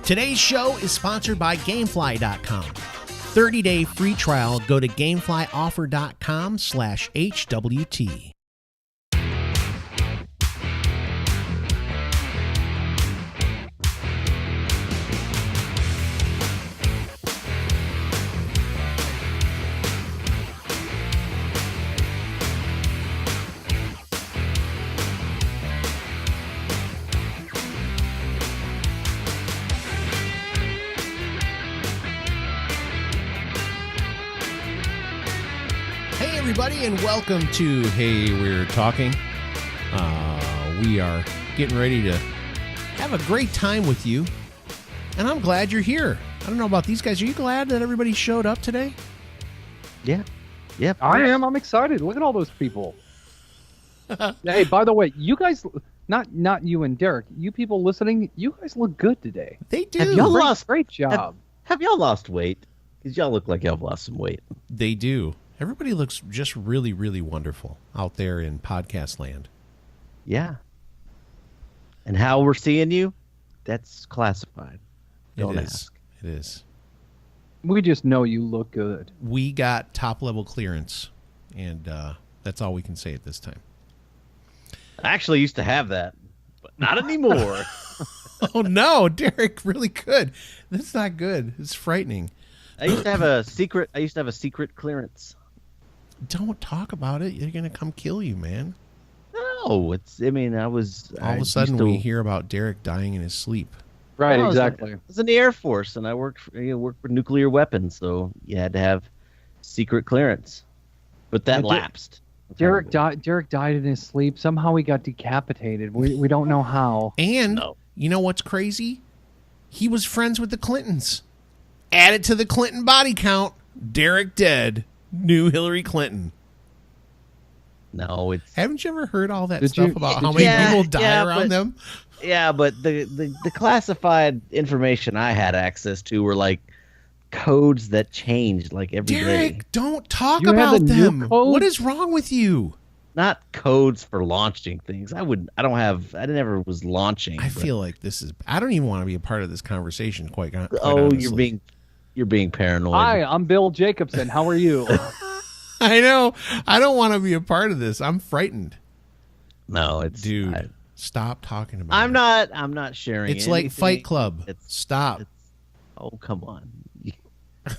Today's show is sponsored by Gamefly.com. 30-day free trial. Go to Gameflyoffer.com/HWT. Everybody, and welcome to Hey We're Talking. We are getting ready to have a great time with you, and I'm glad you're here. I don't know about these guys. Are you glad that everybody showed up today? Yeah. I am. I'm excited. Look at all those people. Hey, by the way, you guys, not you and Derek, you people listening, you guys look good today. They do. Have y'all lost? Great job. Have y'all lost weight? Because y'all look like y'all have lost some weight. They do. Everybody looks just really, really wonderful out there in podcast land. Yeah. And how we're seeing you, that's classified. Don't ask. It is. We just know you look good. We got top-level clearance, and that's all we can say at this time. I actually used to have that, but not anymore. Oh, no. Derek really could. That's not good. It's frightening. I used to have a secret clearance. Don't talk about it. You're going to come kill you, man. No, all of a sudden we hear about Derek dying in his sleep. Right, I exactly. was in the Air Force, and I worked for nuclear weapons, so you had to have secret clearance. But that lapsed. Derek died in his sleep. Somehow he got decapitated. We don't know how. And you know what's crazy? He was friends with the Clintons. Add it to the Clinton body count. Derek dead. New Hillary Clinton. No, haven't you ever heard all that stuff about how many people die around them? Yeah, but the classified information I had access to were like codes that changed like every day. Derek, don't talk about them. What is wrong with you? Not codes for launching things. I never was launching. I feel like I don't even want to be a part of this conversation quite honestly. You're being paranoid. Hi, I'm Bill Jacobson. How are you? I know. I don't want to be a part of this. I'm frightened. No, dude. Stop talking about it. I'm not sharing. It's like Fight Club. Stop. Oh, come on. You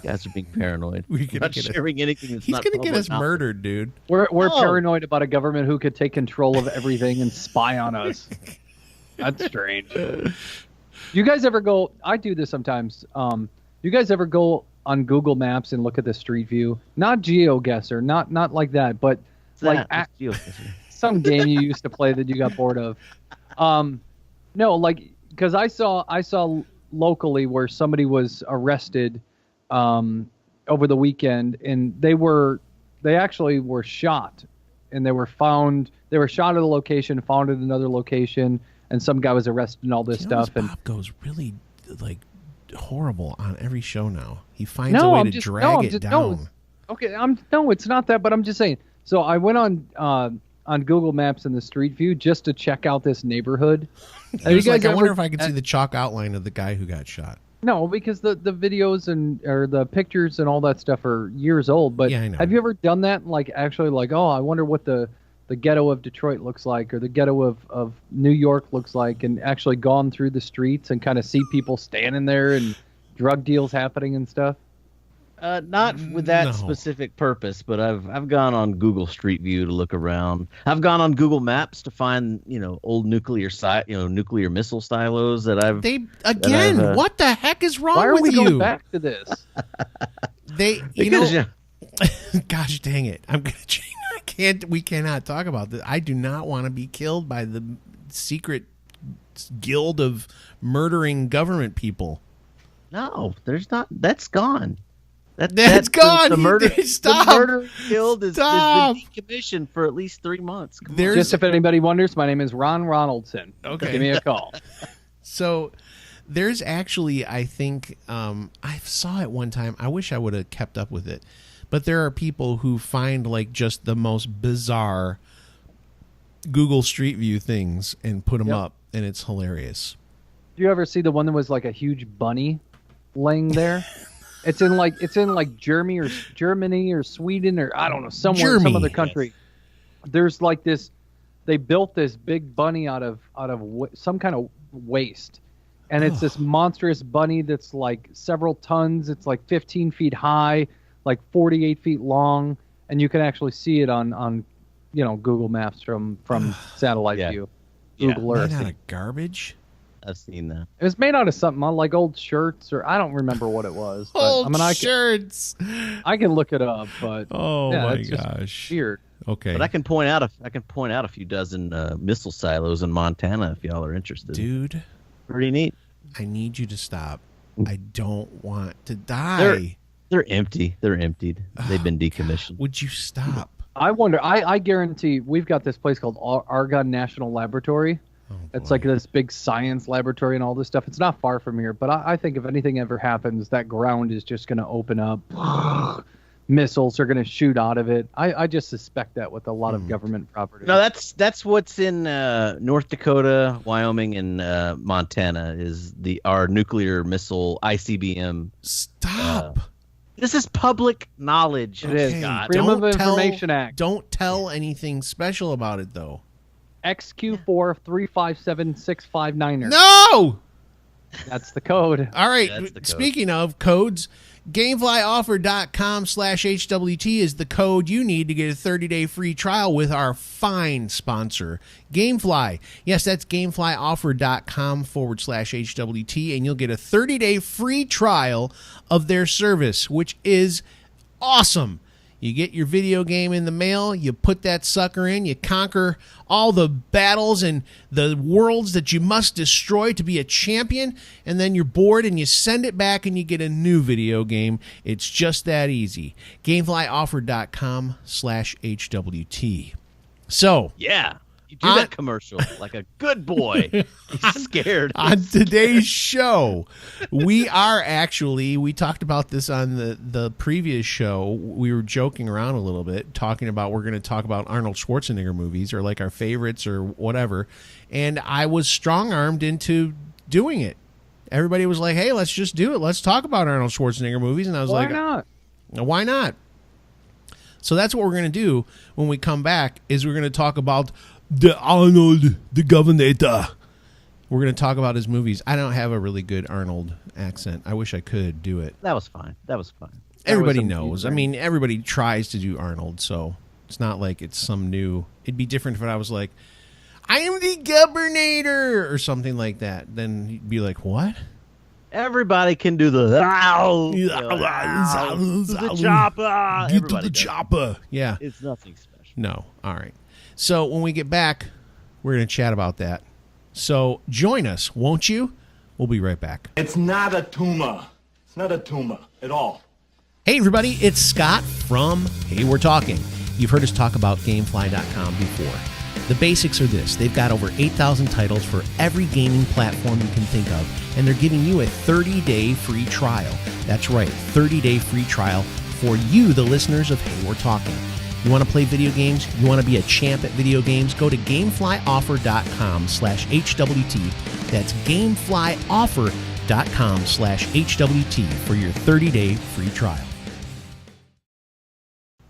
guys are being paranoid. We're not sharing anything that's not He's going to get us murdered, dude. We're paranoid about a government who could take control of everything and spy on us. That's strange. You guys ever go? I do this sometimes. You guys ever go on Google Maps and look at the street view? Not GeoGuessr, not like that, but like some game you used to play that you got bored of. No, like because I saw locally where somebody was arrested over the weekend, and they actually were shot, and they were shot at a location, found at another location, and some guy was arrested and all this stuff. And Bob goes really like horrible on every show now. He finds a way to drag it down. It's not that, but I'm just saying. So I went on Google Maps in the street view just to check out this neighborhood. I wonder if I can see the chalk outline of the guy who got shot. No, because the videos or the pictures and all that stuff are years old. But yeah, I know. Have you ever done that? Like actually, like, oh, I wonder what the ghetto of Detroit looks like, or the ghetto of New York looks like, and actually gone through the streets and kind of see people standing there and drug deals happening and stuff? Not with that specific purpose, but I've gone on Google Street View to look around. I've gone on Google Maps to find old nuclear missile silos that I've. What the heck is wrong with you? Why are we going back to this? Gosh dang it! I'm gonna change. We cannot talk about this. I do not want to be killed by the secret guild of murdering government people. No, there's not. That's gone. That's gone. The murder, Stop. The murder guild has been decommissioned for at least 3 months. Just if anybody wonders, my name is Ron Ronaldson. Okay, give me a call. So there's actually, I think, I saw it one time. I wish I would have kept up with it. But there are people who find like just the most bizarre Google Street View things and put them up, and it's hilarious. Do you ever see the one that was like a huge bunny laying there? It's in like Germany or Sweden or I don't know, somewhere, some other country. Yes. There's like this. They built this big bunny out of some kind of waste, and it's this monstrous bunny that's like several tons. It's like 15 feet high, like 48 feet long, and you can actually see it on Google Maps from satellite view. Google Earth. Made out of garbage. I've seen that. It was made out of something like old shirts, or I don't remember what it was. But, shirts. I can look it up, but my gosh, weird. Okay, but I can point out a few dozen missile silos in Montana if y'all are interested. Dude, pretty neat. I need you to stop. I don't want to die. They're empty. They're emptied. They've been decommissioned. Would you stop? I wonder. I guarantee we've got this place called Argonne National Laboratory. It's like this big science laboratory and all this stuff. It's not far from here, but I think if anything ever happens, that ground is just going to open up. Missiles are going to shoot out of it. I just suspect that with a lot of government property. No, that's what's in North Dakota, Wyoming, and Montana is our nuclear missile ICBM. Stop. This is public knowledge. It is. Freedom of Information Act. Don't tell anything special about it, though. XQ4 357659er. No! That's the code. All right. Speaking of codes, GameFlyOffer.com/HWT is the code you need to get a 30-day free trial with our fine sponsor, GameFly. Yes, that's GameFlyOffer.com/HWT, and you'll get a 30-day free trial of their service, which is awesome. You get your video game in the mail, you put that sucker in, you conquer all the battles and the worlds that you must destroy to be a champion, and then you're bored and you send it back and you get a new video game. It's just that easy. GameFlyOffer.com/HWT. So, yeah. You do that commercial like a good boy. He's scared. On today's show, we talked about this on the previous show. We were joking around a little bit, talking about we're going to talk about Arnold Schwarzenegger movies or like our favorites or whatever. And I was strong-armed into doing it. Everybody was like, hey, let's just do it. Let's talk about Arnold Schwarzenegger movies. And I was why not? Why not? So that's what we're going to do when we come back is we're going to talk about the Arnold, the Governator. We're going to talk about his movies. I don't have a really good Arnold accent. I wish I could do it. That was fine. Everybody knows. I mean, everybody tries to do Arnold, so it's not like it's some new. It'd be different if I was like, I am the Governator or something like that. Then you'd be like, what? Everybody can do the chopper. Get to the chopper. Yeah. It's nothing special. No. All right. So when we get back, we're going to chat about that. So join us, won't you? We'll be right back. It's not a tumor. It's not a tumor at all. Hey, everybody. It's Scott from Hey, We're Talking. You've heard us talk about GameFly.com before. The basics are this. They've got over 8,000 titles for every gaming platform you can think of, and they're giving you a 30-day free trial. That's right, 30-day free trial for you, the listeners of Hey, We're Talking. You want to play video games? You want to be a champ at video games? Go to GameFlyOffer.com/HWT. That's GameFlyOffer.com/HWT for your 30-day free trial.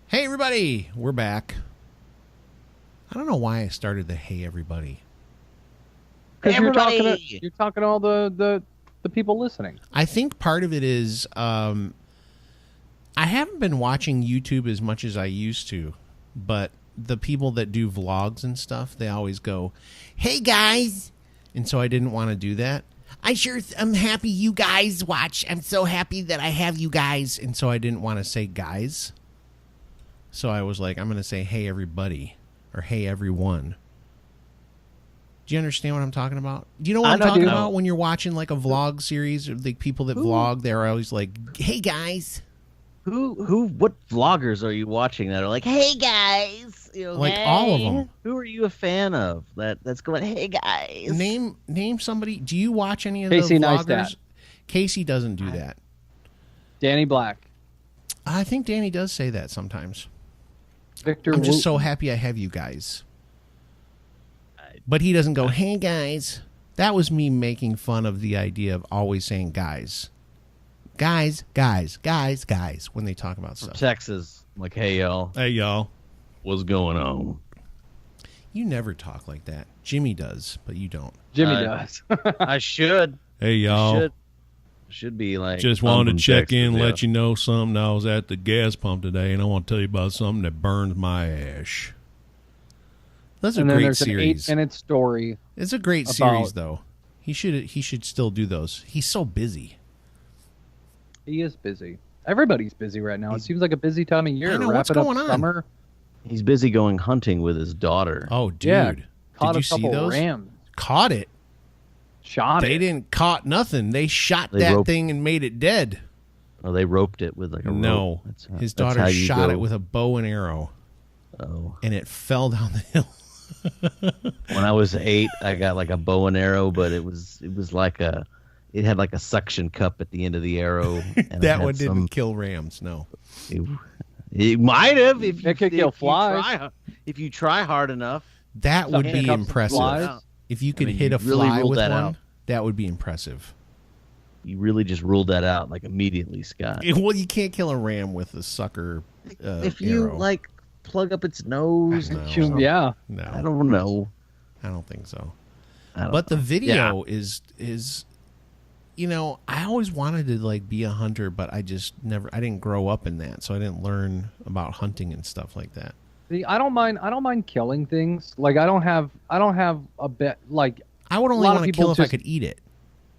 Hey, everybody. We're back. I don't know why I started the hey, everybody. Because you're talking to all the people listening. I think part of it is I haven't been watching YouTube as much as I used to, but the people that do vlogs and stuff, they always go, hey, guys. And so I didn't want to do that. I'm happy you guys watch. I'm so happy that I have you guys. And so I didn't want to say guys. So I was like, I'm going to say, hey, everybody, or hey, everyone. Do you understand what I'm talking about? Do you know what I'm talking about when you're watching like a vlog series? Or the people that vlog, they're always like, hey, guys. What vloggers are you watching that are like, hey guys, like all of them? Who are you a fan of that's going, hey guys? Name somebody. Do you watch any of Casey the vloggers? Neistat. Casey doesn't do that. Danny Black. I think Danny does say that sometimes. Victor. I'm just so happy I have you guys. But he doesn't go, hey guys. That was me making fun of the idea of always saying guys. Guys, guys, guys, guys, when they talk about stuff. Texas, like, hey, y'all. Hey, y'all. What's going on? You never talk like that. Jimmy does, but you don't. Jimmy does. I should. Hey, y'all. Should be like. Just wanted to check Texas, in, let you know something. I was at the gas pump today, and I want to tell you about something that burns my ash. That's a and then great there's series. An 8-minute story. It's a great series, though. He should still do those. He's so busy. He is busy. Everybody's busy right now. It seems like a busy time of year. I know, what's Wrapping going up on? summer. He's busy going hunting with his daughter. Oh, dude. Yeah, caught Did you a see couple those? rams. Caught it. Shot They it. didn't caught nothing. They shot They that roped- thing and made it dead. Oh, they roped it with like a No. rope. His that's daughter how you shot go. it with a bow and arrow, Oh. and it fell down the hill. When I was 8, I got like a bow and arrow, but it was like it had like a suction cup at the end of the arrow. And That one didn't kill rams, no. It might have if you It could kill flies. If you try hard enough. That would Something be comes from impressive. flies. If you could I mean, hit a you really fly ruled with that one, out. that would be impressive. You really just ruled that out like immediately, Scott. Well, you can't kill a ram with a sucker If you arrow. like plug up its nose, No. and shoot 'em. Yeah. No, I don't know. I don't think so. I don't But the know. video is I always wanted to like be a hunter, but I didn't grow up in that, so I didn't learn about hunting and stuff like that. See, I don't mind killing things. Like I don't have a bet. Like I would only lot of want to people kill if I just- could eat it.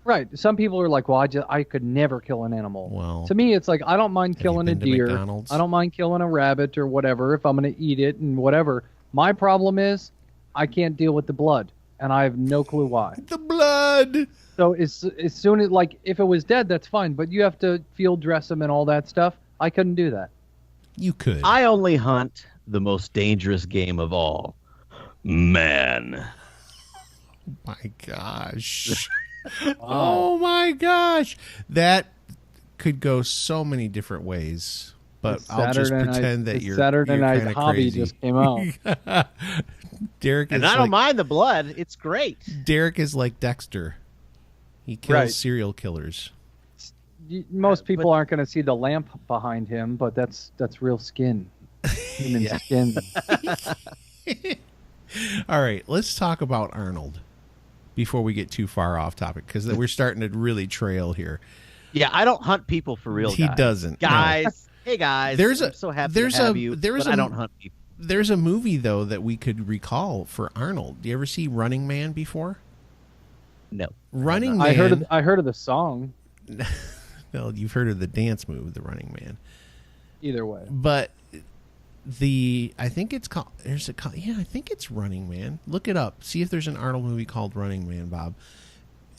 right. Some people are like, well, I could never kill an animal. Well, to me, it's like I don't mind have you killing a been to deer. McDonald's? I don't mind killing a rabbit or whatever if I'm going to eat it and whatever. My problem is I can't deal with the blood, and I have no clue why. The blood. So as soon as like if it was dead, that's fine. But you have to field dress them and all that stuff. I couldn't do that. You could. I only hunt the most dangerous game of all, man. My gosh. Oh my gosh. That could go so many different ways. But I'll just pretend that you're Saturday you're Night kinda Hobby crazy. just came out. Derek is And I don't mind the blood. It's great. Derek is like Dexter. He kills Right. serial killers. Most people aren't going to see the lamp behind him, but that's real skin. Human skin. All right, let's talk about Arnold before we get too far off topic, because we're starting to really trail here. Yeah, I don't hunt people for real. He guys. doesn't, no. Guys, hey guys. There's I'm a- so happy there's to have a- you. there's but a- I don't hunt people. There's a movie, though, that we could recall for Arnold. Do you ever see Running Man before? No. Running Man. I heard of the song. Well, you've heard of the dance move, the Running Man. Either way. But I think it's called, I think it's Running Man. Look it up. See if there's an Arnold movie called Running Man, Bob.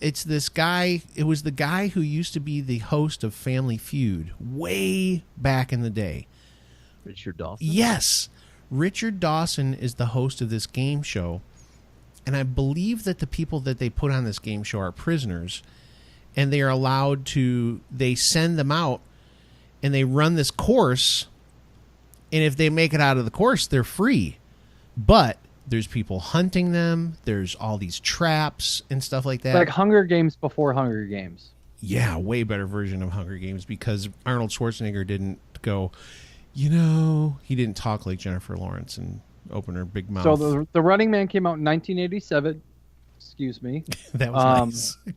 It's this guy. It was the guy who used to be the host of Family Feud way back in the day. Richard Dawson. Yes. Richard Dawson is the host of this game show. And I believe that the people that they put on this game show are prisoners. And they are allowed to, they send them out and they run this course. And if they make it out of the course, they're free. But there's people hunting them. There's all these traps and stuff like that. Like Hunger Games before Hunger Games. Yeah, way better version of Hunger Games, because Arnold Schwarzenegger didn't go, he didn't talk like Jennifer Lawrence and open her big mouth. So the Running Man came out in 1987. Excuse me. That was nice.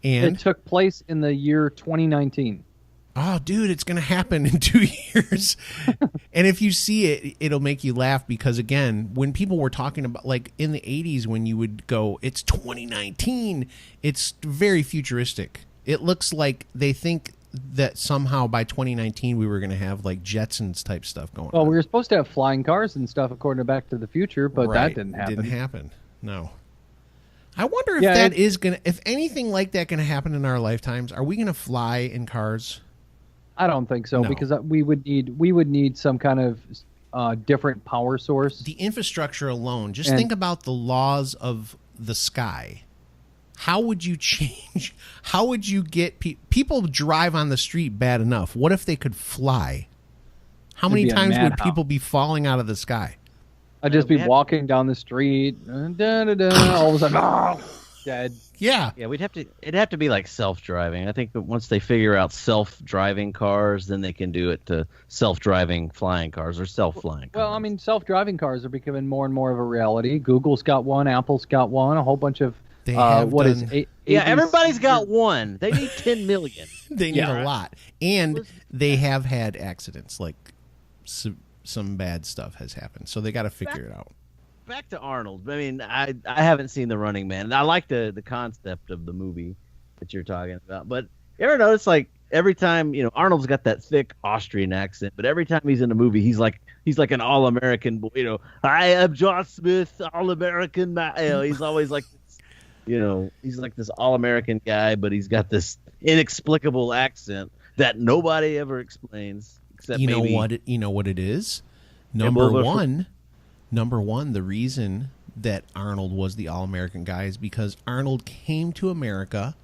And It took place in the year 2019. oh, dude, it's going to happen in 2 years. And if you see it, it'll make you laugh, because, again, when people were talking about, like, in the 80s, when you would go, it's 2019, it's very futuristic. It looks like they think that somehow by 2019 we were going to have, like, Jetsons type stuff going Well, on. we were supposed to have flying cars and stuff according to Back to the Future, but Right. that didn't happen. Didn't happen. No. I wonder if Yeah, if anything like that going to happen in our lifetimes. Are we going to fly in cars? I don't think so, No. because we would need some kind of different power source. The infrastructure alone, just And- think about the laws of the sky. How would you change? How would you get people drive on the street bad enough? What if they could fly? How It'd many be a times would madhouse. people be falling out of the sky? I'd just be walking down the street, all of a sudden, dead. Yeah. Yeah, it'd have to be like self-driving. I think that once they figure out self-driving cars, then they can do it to self-driving flying cars or self-flying cars. Well, I mean, self-driving cars are becoming more and more of a reality. Google's got one, Apple's got one, a whole bunch of They have yeah, everybody's got one. They need 10 million. They need a lot. And they have had accidents, like some bad stuff has happened. So they got to figure it out. Back to Arnold. I mean, I haven't seen The Running Man. And I like the concept of the movie that you're talking about. But you ever notice, like, every time, Arnold's got that thick Austrian accent, but every time he's in a movie, he's like an all-American, I am John Smith, all-American. He's always like, he's like this all-American guy, but he's got this inexplicable accent that nobody ever explains. Except you know maybe, what it is? Number one, the reason that Arnold was the all-American guy is because Arnold came to America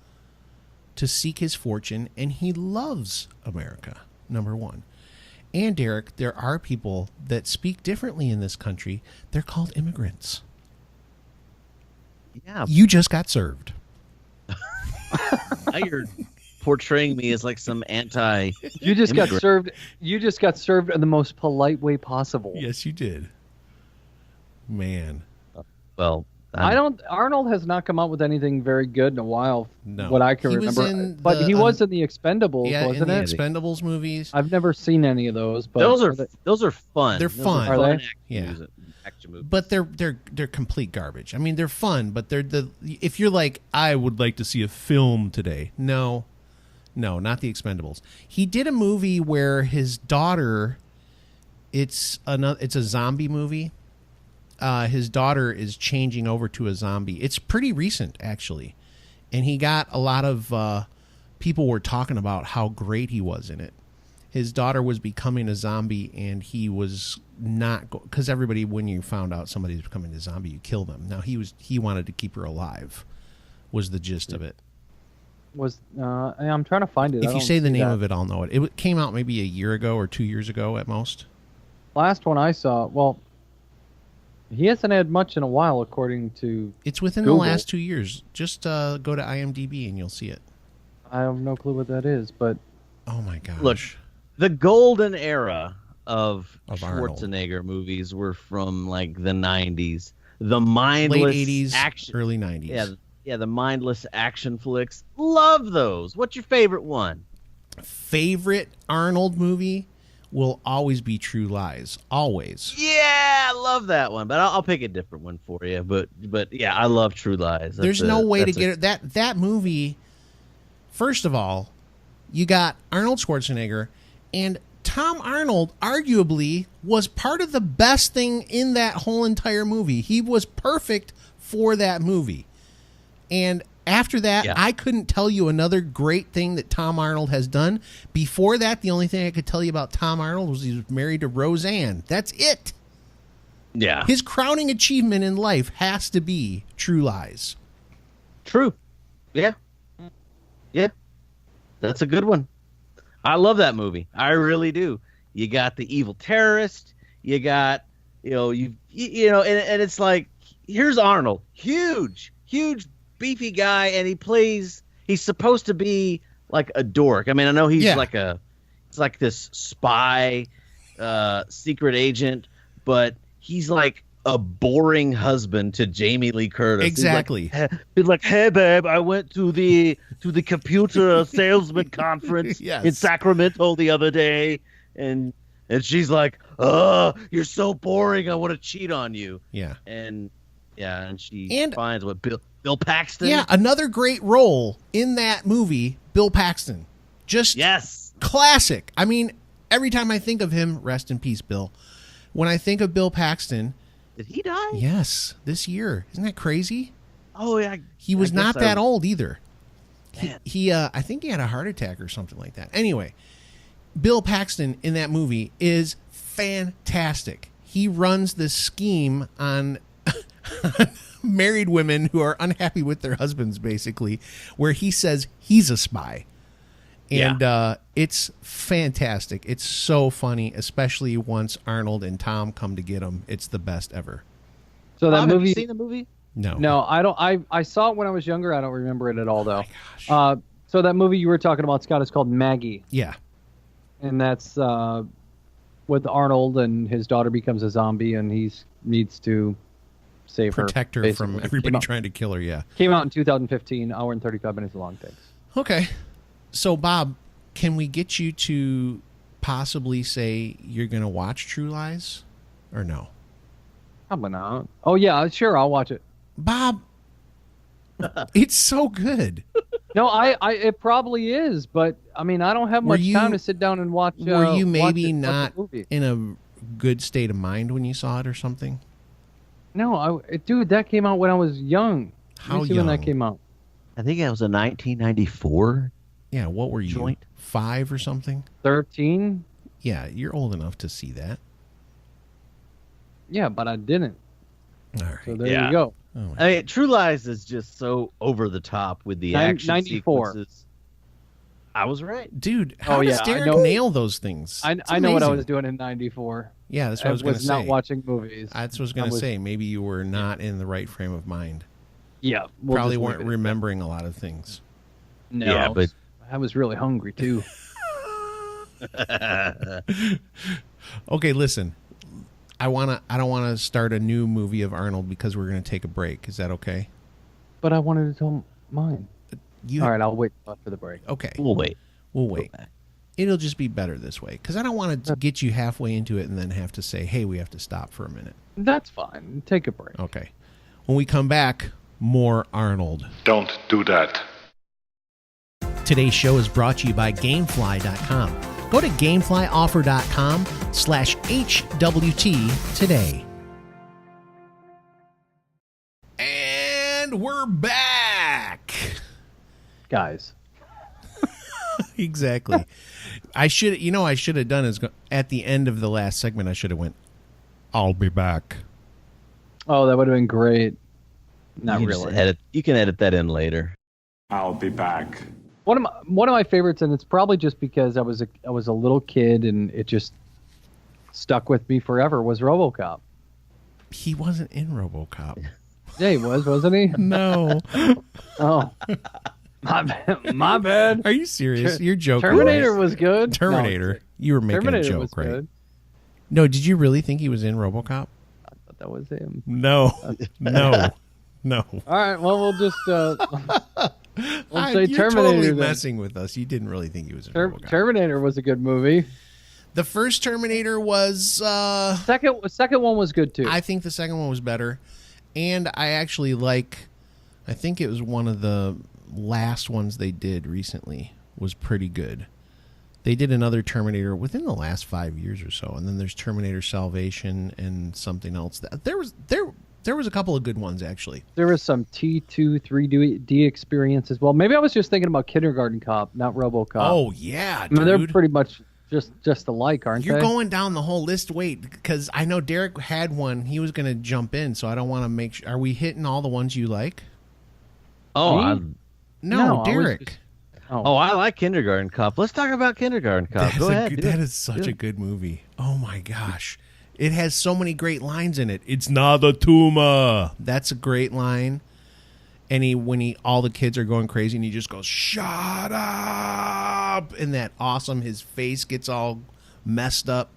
to seek his fortune, and he loves America, number one. And, Derek, there are people that speak differently in this country. They're called immigrants. Yeah. You just got served. Now you're portraying me as like some anti. You just got served. You just got served in the most polite way possible. Yes, you did. Man. Well, Arnold has not come out with anything very good in a while. No. What I can remember. He was in the Expendables, wasn't it? Expendables movies. I've never seen any of those, but those are fun. They're fun. Are they? Yeah. Action movies. But they're complete garbage. I mean, they're fun, but if you're like, I would like to see a film today. No, not the Expendables. He did a movie where his daughter, it's a zombie movie. His daughter is changing over to a zombie. It's pretty recent, actually. And he got a lot of people were talking about how great he was in it. His daughter was becoming a zombie, and he was not, because everybody, when you found out somebody's becoming a zombie, you kill them. Now he wanted to keep her alive, was the gist of it. I'm trying to find it. If you say the name of it, I'll know it. It came out maybe a year ago or 2 years ago at most. Last one I saw, well, he hasn't had much in a while, according to It's within Google. the last 2 years. Just go to IMDb and you'll see it. I have no clue what that is, but oh my gosh! Look, the golden era of Arnold. Schwarzenegger movies were from like the 90s. The mindless late 80s, action, early 90s. Yeah, the mindless action flicks. Love those. What's your favorite one? Favorite Arnold movie will always be True Lies. Always. Yeah, I love that one, but I'll pick a different one for you. But yeah, I love True Lies. There's no way to get it. That movie. First of all, you got Arnold Schwarzenegger, and Tom Arnold arguably was part of the best thing in that whole entire movie. He was perfect for that movie. And after that, I couldn't tell you another great thing that Tom Arnold has done. Before that, the only thing I could tell you about Tom Arnold was he was married to Roseanne. That's it. Yeah. His crowning achievement in life has to be True Lies. True. Yeah. Yeah. That's a good one. I love that movie. I really do. You got the evil terrorist. You got, and it's like, here's Arnold. Huge, beefy guy, and he's supposed to be like a dork. I mean, I know he's like this spy, secret agent, but he's like a boring husband to Jamie Lee Curtis. Exactly. He's like, hey babe, I went to the computer salesman conference in Sacramento the other day, and she's like, oh, you're so boring, I want to cheat on you. Yeah. And she finds what Bill Paxton. Yeah, another great role in that movie, Bill Paxton. Just classic. I mean, every time I think of him, rest in peace, Bill. When I think of Bill Paxton, did he die? Yes, this year. Isn't that crazy? Oh yeah. He was not that old either. He I think he had a heart attack or something like that. Anyway, Bill Paxton in that movie is fantastic. He runs this scheme on married women who are unhappy with their husbands, basically, where he says he's a spy. And it's fantastic. It's so funny, especially once Arnold and Tom come to get him. It's the best ever. So that Bob, movie. have you seen the movie? No, I don't. I saw it when I was younger. I don't remember it at all, though. Oh my gosh. So that movie you were talking about, Scott, is called Maggie, Yeah. and that's with Arnold, and his daughter becomes a zombie, and he needs to save Protect her basically. from everybody trying to kill her, yeah. Came out in 2015, hour and 35 minutes long. Thanks. Okay. So, Bob, can we get you to possibly say you're going to watch True Lies or no? Probably not. Oh, yeah, sure, I'll watch it. Bob, it's so good. No, it probably is, but I mean, I don't have much time to sit down and watch. Were you maybe watch not a movie. in a good state of mind when you saw it or something? No, dude, that came out when I was young. How Let me see when young? that came out? I think it was a 1994 Yeah, what were you? joint. 5 or something? 13. Yeah, you're old enough to see that. Yeah, but I didn't. All right. So there Yeah. you go. Oh, my- I mean, True Lies is just so over the top with the action 94. sequences. I was right. Dude, how Oh, does yeah, I Derek know. nail those things? I It's know what I amazing. was doing in 94. Yeah, that's what I was going to say. not watching movies. That's what I was going to say. Maybe you were not in the right frame of mind. Yeah. we'll Probably just leave weren't it at remembering a lot of things. that. No, Yeah, but- I was really hungry too. Okay, listen. I don't want to start a new movie of Arnold because we're going to take a break. Is that okay? But I wanted to tell mine. You All right, I'll wait for the break. Okay. We'll wait. We'll wait. It'll just be better this way because I don't want to get you halfway into it and then have to say, "Hey, we have to stop for a minute." That's fine. Take a break. Okay. When we come back, more Arnold. Don't do that. Today's show is brought to you by Gamefly.com. Go to GameFlyOffer.com/HWT today. And we're back. Guys. Exactly. I should have done is at the end of the last segment, I should have went, "I'll be back." Oh, that would have been great. Not You can just really. you can edit that in later. I'll be back. One of my favorites, and it's probably just because I was a little kid and it just stuck with me forever, was RoboCop. He wasn't in RoboCop. Yeah, he was, wasn't he? No. Oh, my bad. Are you serious? You're joking. Terminator right? was good. Terminator. No, You were making Terminator a joke, was right? good. No, did you really think he was in RoboCop? But that was him. No. No. No. All right. Well, we'll just we'll say You're Terminator. totally then. messing with us. You didn't really think he was in RoboCop. Terminator was a good movie. The first Terminator was Second one was good too. I think the second one was better. And I actually I think it was one of the last ones they did recently was pretty good. They did another Terminator within the last 5 years or so, and then there's Terminator Salvation and something else. There was a couple of good ones actually. There was some T2 3D experience as well. Maybe I was just thinking about Kindergarten Cop, not RoboCop. Oh yeah, I dude. mean, they're pretty much just alike, aren't You're they? going down the whole list. Wait, because I know Derek had one. He was going to jump in, so I don't want to make sure. Are we hitting all the ones you like? Oh, Me? No, I was Derek. just- I like Kindergarten Cop. Let's talk about Kindergarten Cop. Go ahead. That is such a good movie. Oh my gosh. It has so many great lines in it. It's not a tumor. That's a great line. And when all the kids are going crazy and he just goes, "Shut up." And that awesome, his face gets all messed up.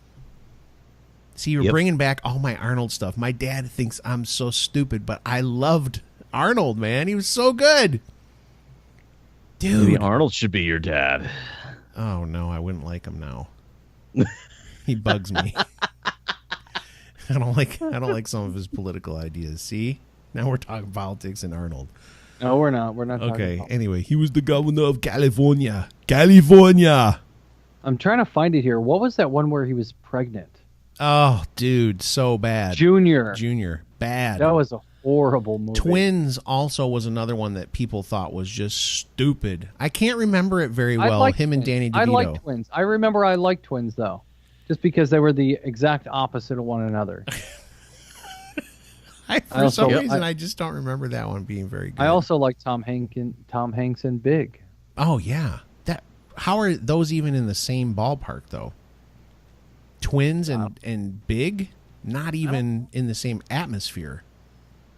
See, you're bringing back all my Arnold stuff. My dad thinks I'm so stupid, but I loved Arnold, man. He was so good. Dude. Maybe Arnold should be your dad. Oh no, I wouldn't like him now. He bugs me. I don't like some of his political ideas. See? Now we're talking politics and Arnold. No, we're not. We're not. Okay. Talking about. Anyway, he was the governor of California. California. I'm trying to find it here. What was that one where he was pregnant? Oh, dude, so bad. Junior. Bad. That was a horrible movie. Twins also was another one that people thought was just stupid. I can't remember it very I well. liked Him and Twins. Danny DeVito. I liked Twins. I remember I liked Twins though, just because they were the exact opposite of one another. For some reason, I just don't remember that one being very good. I also like Tom Hanks and Big. Oh yeah, that how are those even in the same ballpark though? Twins and Big, not even in the same atmosphere.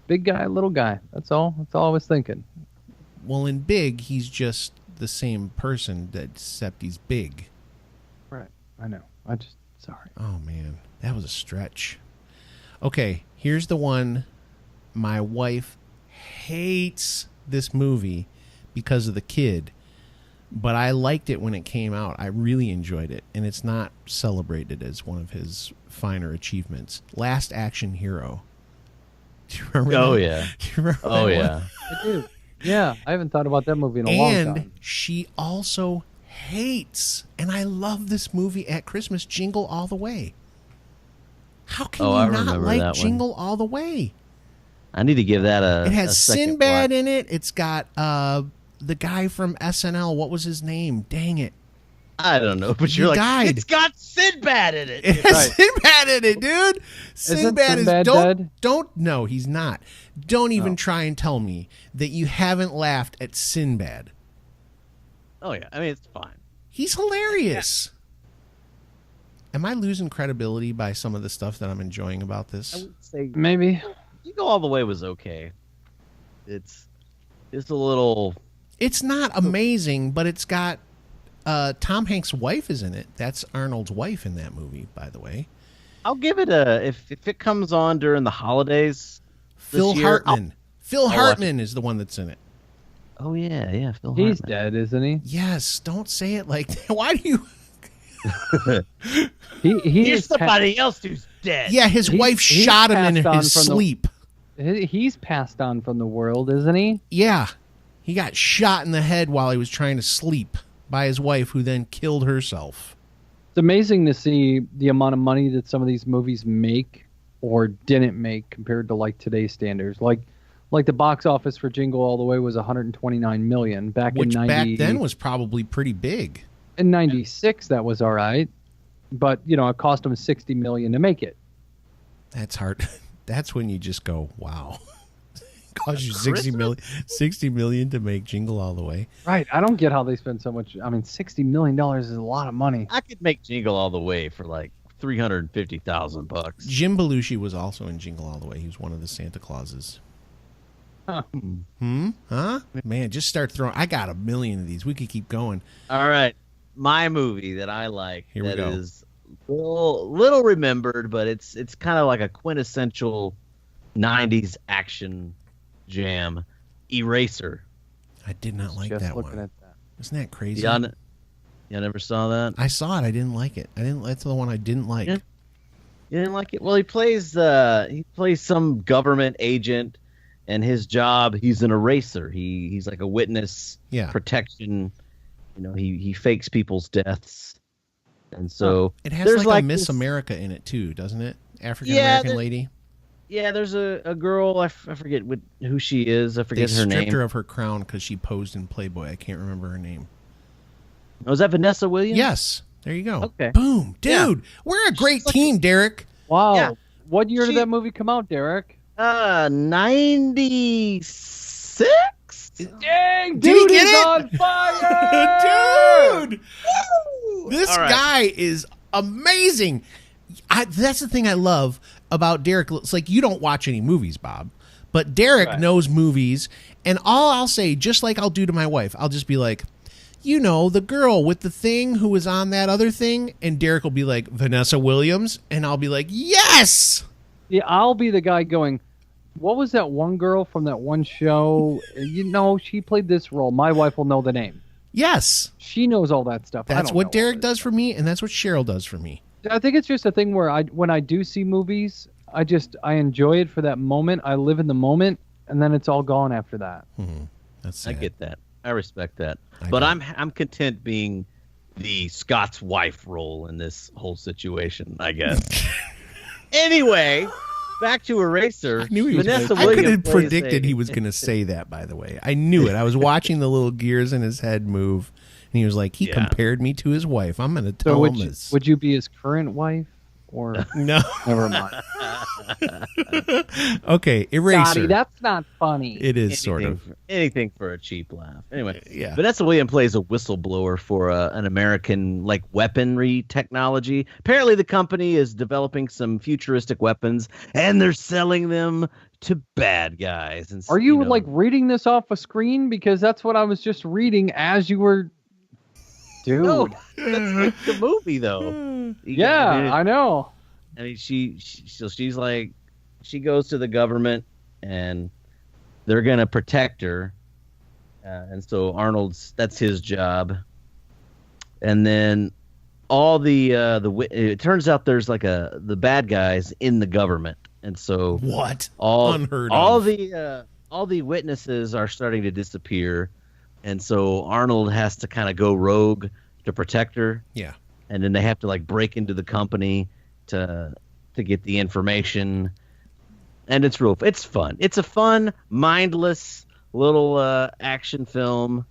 Big guy, little guy. That's all I was thinking. Well, in Big, he's just the same person, except he's big. Right. I know. Sorry. Oh, man. That was a stretch. Okay, here's the one. My wife hates this movie because of the kid, but I liked it when it came out. I really enjoyed it, and it's not celebrated as one of his finer achievements. Last Action Hero. Do you remember that? Yeah. Do you remember Oh, that yeah. one? I do. Yeah, I haven't thought about that movie in a long time. And she also hates, and I love this movie at Christmas, Jingle All the Way. How can I you not remember like that one. Jingle All the Way? I need to give that a. It has a second Sinbad watch. in it. It's got the guy from SNL. What was his name? Dang it. I don't know, but He you're like, died. it's got Sinbad in it. It has Right. Sinbad in it, dude. Sinbad is Sinbad dead? don't no, he's not. Don't even try and tell me that you haven't laughed at Sinbad. Oh yeah, I mean it's fine. He's hilarious. Am I losing credibility by some of the stuff that I'm enjoying about I this? would say Maybe. You Go All the Way was okay. It's a little. It's not amazing, but it's got Tom Hanks' wife is in it. That's Arnold's wife in that movie, by the way. I'll give it a if it comes on during the holidays. Phil year, Hartman. Phil watch Hartman is the one that's in it. Oh yeah, Phil He's Hartman. dead, isn't he? Yes, don't say it like that. Why do you? He Here's is somebody else who's dead. Yeah, his wife he's shot him in passed on his from the- sleep. He's passed on from the world, isn't he? Yeah, he got shot in the head while he was trying to sleep by his wife, who then killed herself. It's amazing to see the amount of money that some of these movies make or didn't make compared to like today's standards. Like the box office for Jingle All the Way was 129 million back Which in 90, back then was probably pretty big. in 96. That was all right, but it cost them 60 million to make it. That's hard. That's when you just go, wow. Cost you 60 million to make Jingle All the Way. Right. I don't get how they spend so much. I mean, $60 million is a lot of money. I could make Jingle All the Way for like $350,000. Jim Belushi was also in Jingle All the Way. He was one of the Santa Clauses. Huh. Huh? Man, just start throwing. I got a million of these. We could keep going. All right, my movie that I like Here we that go. is little remembered, but it's kind of like a quintessential '90s action jam. Eraser. I did not like Just that looking one. at that. Isn't that crazy? Y'all never saw that? I saw it. I didn't like it. That's the one I didn't like. Yeah. You didn't like it? Well, he plays some government agent, and his job, he's an eraser. He's like a witness protection. He fakes people's deaths, and so It has there's like a Miss this- America in it too, doesn't it? African American lady. Yeah, there's a girl. I forget who she is. I They forget her stripped name. her of her crown because she posed in Playboy. I can't remember her name. Was that Vanessa Williams? Yes, there you go. Okay. Boom, Yeah. dude. We're a great team, Derek. Wow. Yeah. What year She- did that movie come out, Derek? 96. Dang, Did he get is it? on fire! Dude, this All right. guy is amazing. That's the thing I love about Derek. It's like you don't watch any movies, Bob, but Derek Right. knows movies, and all I'll say, just like I'll do to my wife, I'll just be like, the girl with the thing who was on that other thing, and Derek will be like, Vanessa Williams, and I'll be like, yes! Yeah, I'll be the guy going, what was that one girl from that one show? She played this role. My wife will know the name. Yes. She knows all that stuff. I That's don't what know all Derek this does stuff. for me, and that's what Cheryl does for me. I think it's just a thing where when I do see movies, I enjoy it for that moment. I live in the moment, and then it's all gone after that. That's I sad. get that. I respect that. I But don't. I'm content being the Scott's wife role in this whole situation, I guess. Anyway, back to Eraser. I knew he was. Vanessa I could Williams have plays predicted he was going to say that. By the way, I knew it. I was watching the little gears in his head move, and he was like, "He Yeah. compared me to his wife." I'm going to So tell him this. would you be his current wife? Or No. never mind. Okay, Eraser. Scotty, that's not funny. It is sort of. Anything for a cheap laugh. Anyway, Yeah. Vanessa Williams plays a whistleblower for an American like weaponry technology. Apparently, the company is developing some futuristic weapons, and they're selling them to bad guys. And Are you like reading this off a screen? Because that's what I was just reading as you were. Dude. No, that's like the movie though. Yeah, I know. I mean, she's like, she goes to the government, and they're gonna protect her, and so that's his job. And then it turns out there's like the bad guys in the government, and so What? Unheard of. All the witnesses are starting to disappear, and so Arnold has to kind of go rogue to protect her. Yeah. And then they have to like break into the company to get the information, and it's fun. It's a fun, mindless little action film.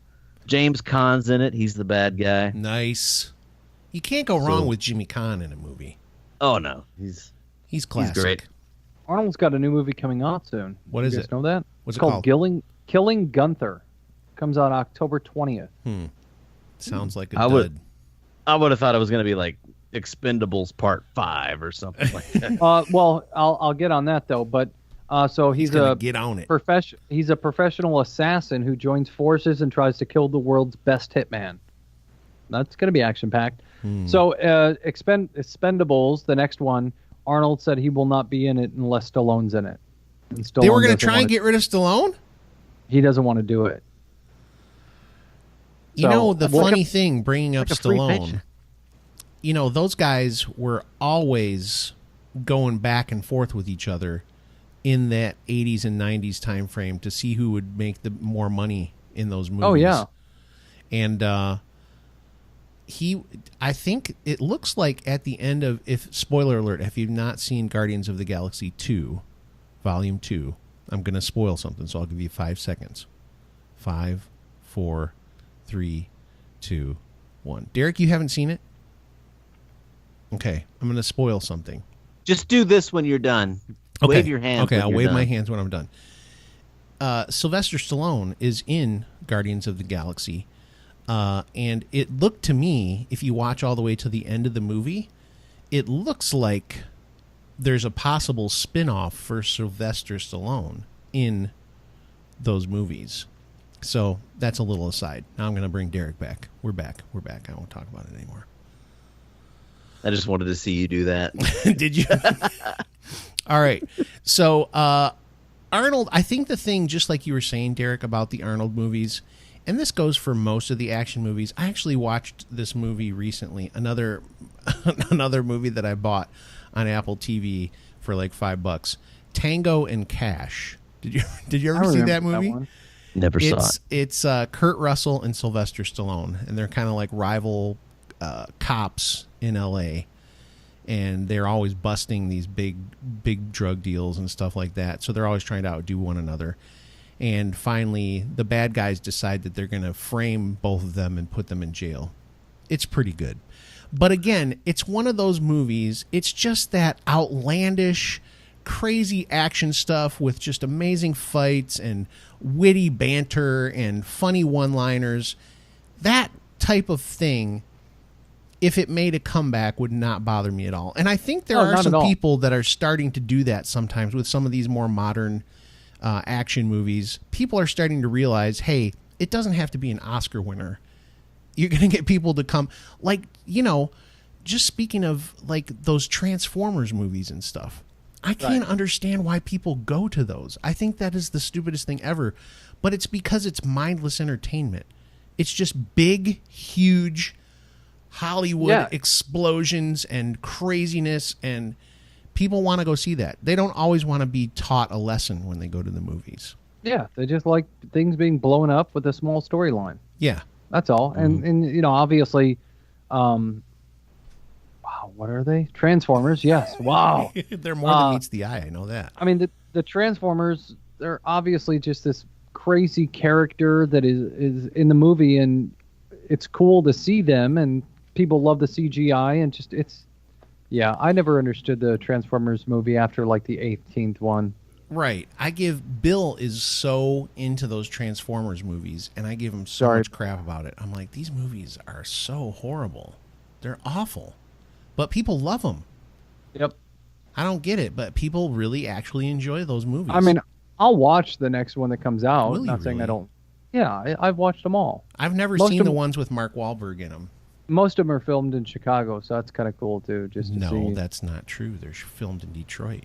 James Caan's in it. He's the bad guy. Nice. You can't go wrong with Jimmy Caan in a movie. Oh no, he's classic. He's great. Arnold's got a new movie coming out soon. What is it? Know that? What's it's it called? Killing Gunther. Comes out October 20th. Sounds like a I dud. I would have thought it was going to be like Expendables Part 5 or something like that. Well, I'll get on that though. But so he's gonna get on it. He's a professional assassin who joins forces and tries to kill the world's best hitman. That's going to be action packed. So Expendables, the next one, Arnold said he will not be in it unless Stallone's in it. And Stallone They were going to doesn't try and get rid of Stallone? He doesn't want to do it. You know, the funny thing, bringing up like a free Stallone, pitch. you know, those guys were always going back and forth with each other in that 80s and 90s time frame to see who would make the more money in those movies. Oh, yeah. And I think it looks like at the end of, spoiler alert, if you've not seen Guardians of the Galaxy 2, Volume 2, I'm going to spoil something, so I'll give you 5 seconds. 5, 4, 3, 2, 1. Derek, you haven't seen it? Okay, I'm going to spoil something. Just do this when you're done. Okay. Wave your hands. Okay, when I'll you're wave done. my hands when I'm done. Sylvester Stallone is in Guardians of the Galaxy, and it looked to me, if you watch all the way to the end of the movie, it looks like there's a possible spin-off for Sylvester Stallone in those movies. So that's a little aside. Now I'm going to bring Derek back. We're back. I won't talk about it anymore. I just wanted to see you do that. Did you? All right. So Arnold, I think the thing, just like you were saying, Derek, about the Arnold movies, and this goes for most of the action movies. I actually watched this movie recently, another movie that I bought on Apple TV for like $5, Tango and Cash. Did you ever see that movie? Never saw it. It's Kurt Russell and Sylvester Stallone, and they're kind of like rival cops in L.A., and they're always busting these big drug deals and stuff like that. So they're always trying to outdo one another. And finally, the bad guys decide that they're going to frame both of them and put them in jail. It's pretty good. But again, it's one of those movies, it's just that outlandish, crazy action stuff with just amazing fights and witty banter and funny one-liners. That type of thing, if it made a comeback, would not bother me at all. And I think there are some people that are starting to do that sometimes with some of these more modern action movies. People are starting to realize, hey, it doesn't have to be an Oscar winner. You're going to get people to come, like, you know, just speaking of like those Transformers movies and stuff. I can't understand why people go to those. I think that is the stupidest thing ever. But it's because it's mindless entertainment. It's just big, huge Hollywood explosions and craziness, and people want to go see that. They don't always want to be taught a lesson when they go to the movies. Yeah, they just like things being blown up with a small storyline. Yeah. That's all. Mm-hmm. And you know, obviously, wow, what are they? Transformers, yes. Wow. They're more than meets the eye, I know that. I mean, the Transformers, they're obviously just this crazy character that is in the movie, and it's cool to see them, and people love the CGI, and just it's Yeah, I never understood the Transformers movie after like the 18th one. Right. Bill is so into those Transformers movies, and I give him so much crap about it. I'm like, these movies are so horrible. They're awful. But people love them. Yep. I don't get it, but people really actually enjoy those movies. I mean, I'll watch the next one that comes out. Will you Not saying I really? don't. Yeah, I've watched them all. I've never Most seen of the them- ones with Mark Wahlberg in them. Most of them are filmed in Chicago, so that's kind of cool too. Just to No, see. that's not true. They're filmed in Detroit.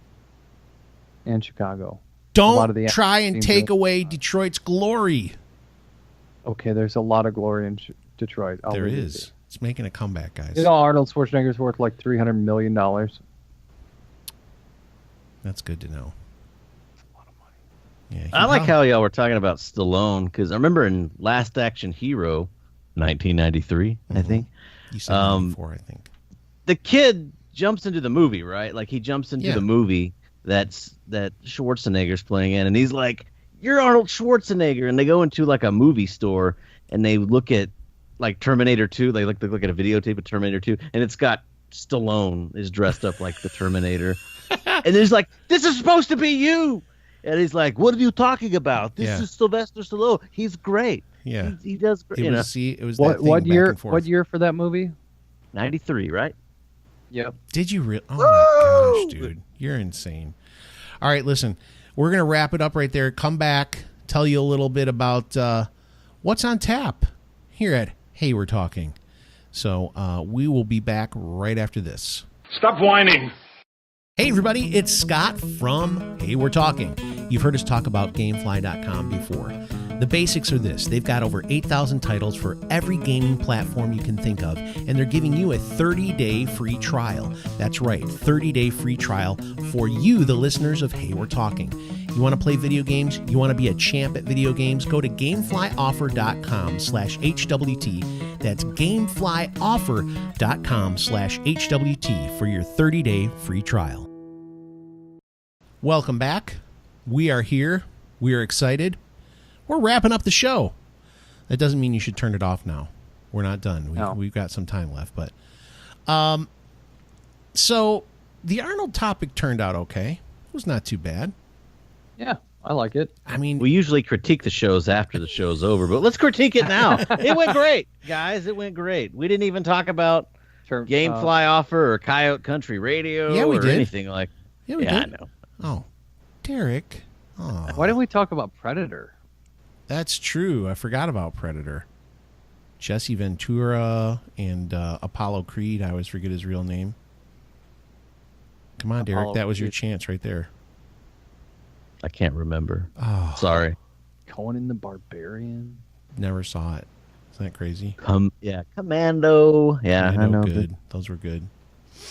And Chicago. A lot of Don't the try action and scenes take are- away Detroit's glory. Okay, there's a lot of glory in Detroit. There is. It's making a comeback, guys. You know, Arnold Schwarzenegger's worth like $300 million. That's good to know. Yeah, I like how y'all were talking about Stallone, because I remember in Last Action Hero, 1993, I think, you said 94, I think. the kid jumps into the movie, right? Like he jumps into Yeah. the movie that Schwarzenegger's playing in, and he's like, "You're Arnold Schwarzenegger," and they go into like a movie store and they look at like Terminator 2. They look at a videotape of Terminator 2, and it's got Stallone is dressed up like the Terminator, and he's like, "This is supposed to be you." And he's like, "What are you talking about? This Yeah. is Sylvester Stallone. He's great. Yeah. He does great." It You know, was, it was What that thing what back year? and forth. What year for that movie? 93, right? Yep. Did you really? Oh my gosh, dude. You're insane. All right, listen. We're going to wrap it up right there. Come back, tell you a little bit about what's on tap here at Hey, We're Talking. So we will be back right after this. Stop whining. Hey, everybody. It's Scott from Hey, We're Talking. You've heard us talk about Gamefly.com before. The basics are this. They've got over 8,000 titles for every gaming platform you can think of, and they're giving you a 30-day free trial. That's right, 30-day free trial for you, the listeners of Hey, We're Talking. You want to play video games? You want to be a champ at video games? Go to GameFlyOffer.com/HWT. That's GameFlyOffer.com/HWT for your 30-day free trial. Welcome back. We are here. We are excited. We're wrapping up the show. That doesn't mean you should turn it off now. We're not done. We've got some time left, but so the Arnold topic turned out okay. It was not too bad. Yeah, I like it. I mean, We usually critique the shows after the show's over, but let's critique it now. It went great, guys. It went great. We didn't even talk about Gamefly Offer or Coyote Country Radio Yeah, we or did. anything like. yeah, we I did. know. Oh, Derek. Oh, Why didn't we talk about Predator? that's true. I forgot about Predator. Jesse Ventura and Apollo Creed. I always forget his real name. Come on, Derek. Apollo That was your Creed. chance right there. I can't remember. Oh, Sorry. Conan the Barbarian. never saw it. Isn't that crazy? Commando. Yeah, I know. Good. Those were good.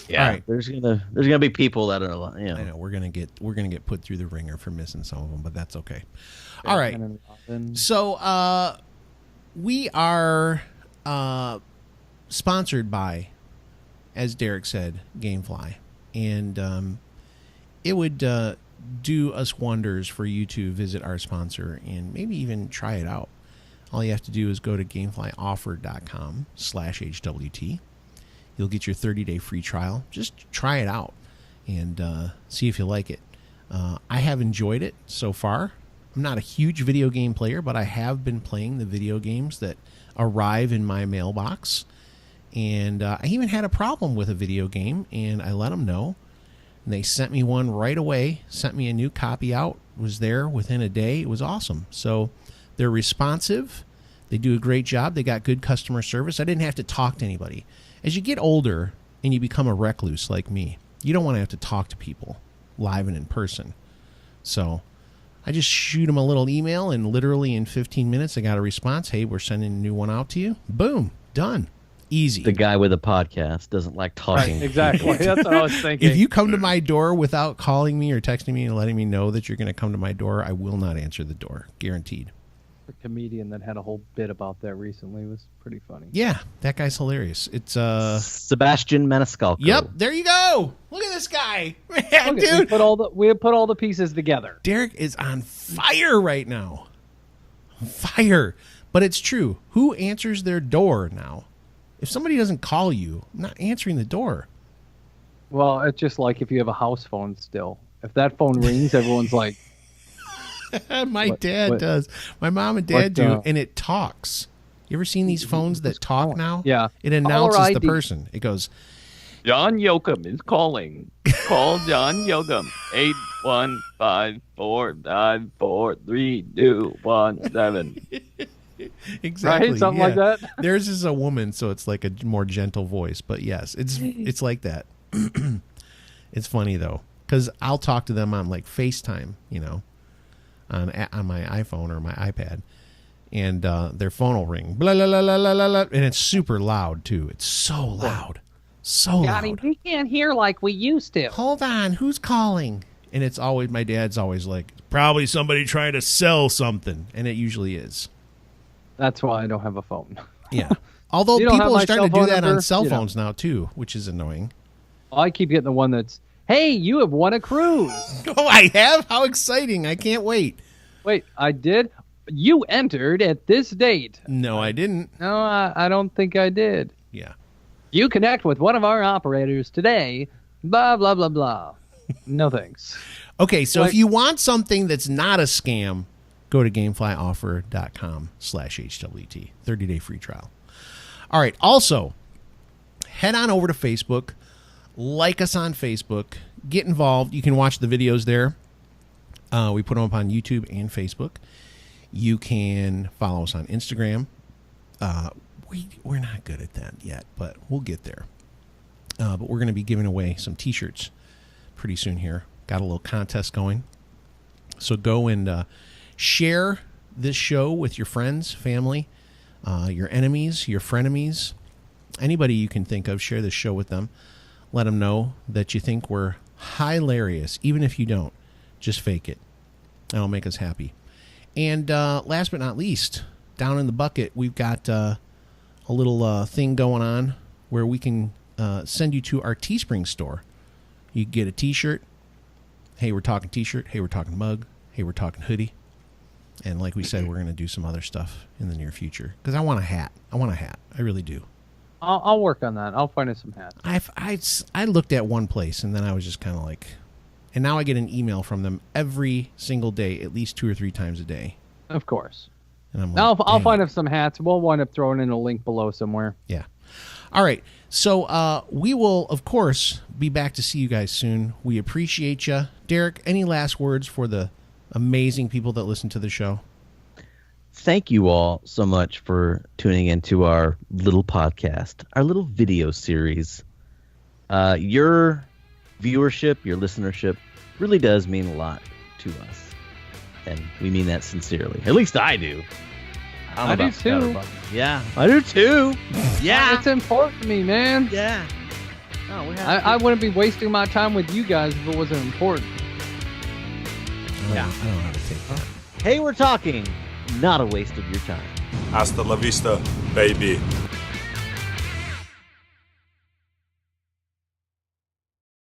Yeah, All right. there's gonna be people that are, you know. I know we're gonna get put through the ringer for missing some of them, but that's okay. All right. Batman and Robin. So we are sponsored by, as Derek said, Gamefly, and it would do us wonders for you to visit our sponsor and maybe even try it out. All you have to do is go to GameflyOffer.com/HWT. You'll get your 30-day free trial. Just try it out and see if you like it. I have enjoyed it so far. I'm not a huge video game player, but I have been playing the video games that arrive in my mailbox. And I even had a problem with a video game, and I let them know. And they sent me one right away, sent me a new copy out, was there within a day. It was awesome. So they're responsive. They do a great job. They got good customer service. I didn't have to talk to anybody. As you get older and you become a recluse like me, you don't want to have to talk to people live and in person. So I just shoot them a little email, and literally in 15 minutes, I got a response. Hey, we're sending a new one out to you. Boom. Done. Easy. The guy with a podcast doesn't like talking. Exactly. That's what I was thinking. If you come to my door without calling me or texting me and letting me know that you're going to come to my door, I will not answer the door. Guaranteed. The comedian that had a whole bit about that recently was pretty funny. Yeah, that guy's hilarious. It's Sebastian Maniscalco. Yep, there you go. Look at this guy. Man, Look, dude. we put all the pieces together. Derek is on fire right now. Fire. But it's true. Who answers their door now? If somebody doesn't call you, I'm not answering the door. Well, it's just like if you have a house phone still. If that phone rings, everyone's like, My dad does. My mom and dad do, and it talks. You ever seen these phones that talk now? Yeah. It announces the ID. person. It goes, John Yoakum is calling. Call John Yoakum. 815-494-3217. exactly. Right? Something like that. Theirs is a woman, so it's like a more gentle voice. But yes, it's like that. It's funny though, because I'll talk to them on like FaceTime, on my iPhone or my iPad, and their phone will ring, blah, blah, blah, blah, blah, blah, and it's super loud too. It's so loud, so loud. we can't hear like we used to. Hold on, who's calling? And it's always, my dad's always like, probably somebody trying to sell something, and it usually is. That's why I don't have a phone. Yeah. Although You don't have people are my starting to cell do phone that on number? cell You know. phones now too, which is annoying. I keep getting the one that's, hey, you have won a cruise. Oh, I have? How exciting. I can't wait. Wait, I did? You entered at this date. No, I didn't. No, I don't think I did. Yeah. You connect with one of our operators today, blah, blah, blah, blah. No thanks. Okay, so Like- if you want something that's not a scam, go to gameflyoffer.com/HWT. 30-day free trial. All right. Also, head on over to Facebook. Like us on Facebook. Get involved. You can watch the videos there. We put them up on YouTube and Facebook. You can follow us on Instagram. We're not good at that yet, but we'll get there. But we're going to be giving away some T-shirts pretty soon here. Got a little contest going. So go and share this show with your friends, family, your enemies, your frenemies, anybody you can think of. Share this show with them. Let them know that you think we're hilarious. Even if you don't, just fake it. That'll make us happy. And last but not least, down in the bucket, we've got a little thing going on where we can send you to our Teespring store. You get a T-shirt. Hey, we're talking T-shirt. Hey, we're talking mug. Hey, we're talking hoodie. And like we said, we're going to do some other stuff in the near future. Because I want a hat. I really do. I'll work on that. I'll find us some hats. I looked at one place, and then I was just kind of like... And now I get an email from them every single day, at least 2 or 3 times a day. Of course. And I'm like, I'll dang. find us some hats. We'll wind up throwing in a link below somewhere. Yeah. All right. So we will, of course, be back to see you guys soon. We appreciate you. Derek, any last words for the amazing people that listen to the show? Thank you all so much for tuning into our little podcast, our little video series. Your viewership, your listenership really does mean a lot to us. And we mean that sincerely. At least I do. don't know I do about Scott or too. Bucky. Yeah, I do too. Yeah. It's important to me, man. Yeah. Oh, we have I wouldn't be wasting my time with you guys if it wasn't important. I don't know how to take that. Hey, we're talking. Not a waste of your time. Hasta la vista, baby.